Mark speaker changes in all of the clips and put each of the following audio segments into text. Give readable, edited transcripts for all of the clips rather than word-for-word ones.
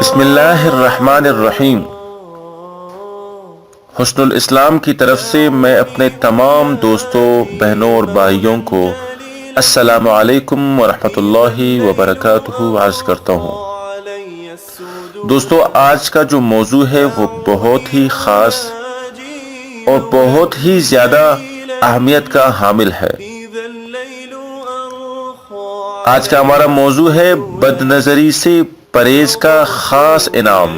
Speaker 1: بسم اللہ الرحمن الرحیم۔ حسن الاسلام کی طرف سے میں اپنے تمام دوستوں، بہنوں اور بھائیوں کو السلام علیکم ورحمۃ اللہ وبرکاتہ عرض کرتا ہوں۔ دوستو، آج کا جو موضوع ہے وہ بہت ہی خاص اور بہت ہی زیادہ اہمیت کا حامل ہے۔ آج کا ہمارا موضوع ہے بد نظری سے پرہیز کا خاص انعام۔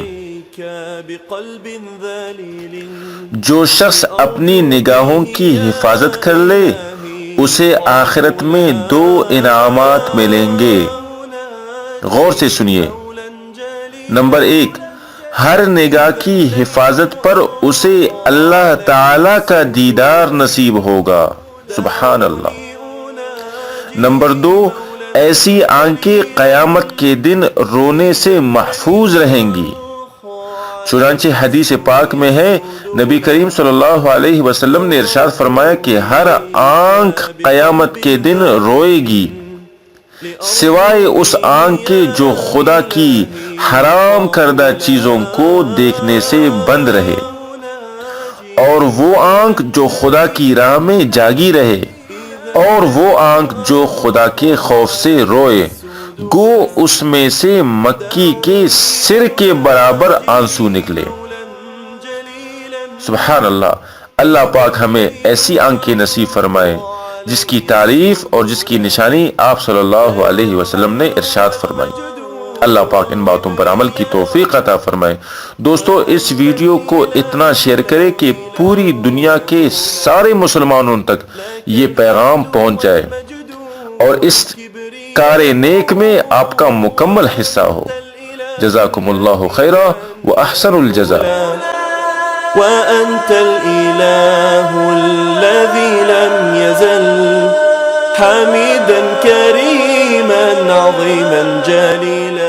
Speaker 1: جو شخص اپنی نگاہوں کی حفاظت کر لے اسے آخرت میں 2 انعامات ملیں گے۔ غور سے سنیے۔ نمبر 1، ہر نگاہ کی حفاظت پر اسے اللہ تعالی کا دیدار نصیب ہوگا۔ سبحان اللہ۔ نمبر 2، ایسی آنکھیں قیامت کے دن رونے سے محفوظ رہیں گی۔ چنانچہ حدیث پاک میں ہے، نبی کریم صلی اللہ علیہ وسلم نے ارشاد فرمایا کہ ہر آنکھ قیامت کے دن روئے گی سوائے اس آنکھ کے جو خدا کی حرام کردہ چیزوں کو دیکھنے سے بند رہے، اور وہ آنکھ جو خدا کی راہ میں جاگی رہے، اور وہ آنکھ جو خدا کے خوف سے روئے، گو اس میں سے مکی کے سر کے برابر آنسو نکلے۔ سبحان اللہ۔ اللہ پاک ہمیں ایسی آنکھیں نصیب فرمائے جس کی تعریف اور جس کی نشانی آپ صلی اللہ علیہ وسلم نے ارشاد فرمائی۔ اللہ پاک ان باتوں پر عمل کی توفیق عطا فرمائے۔ دوستو، اس ویڈیو کو اتنا شیئر کریں کہ پوری دنیا کے سارے مسلمانوں تک یہ پیغام پہنچ جائے اور اس کار نیک میں آپ کا مکمل حصہ ہو۔ جزاکم اللہ خیرا واحسن الجزاء۔
Speaker 2: وأنت الإله الذي لم يزل حميدا كريما عظيما جليلا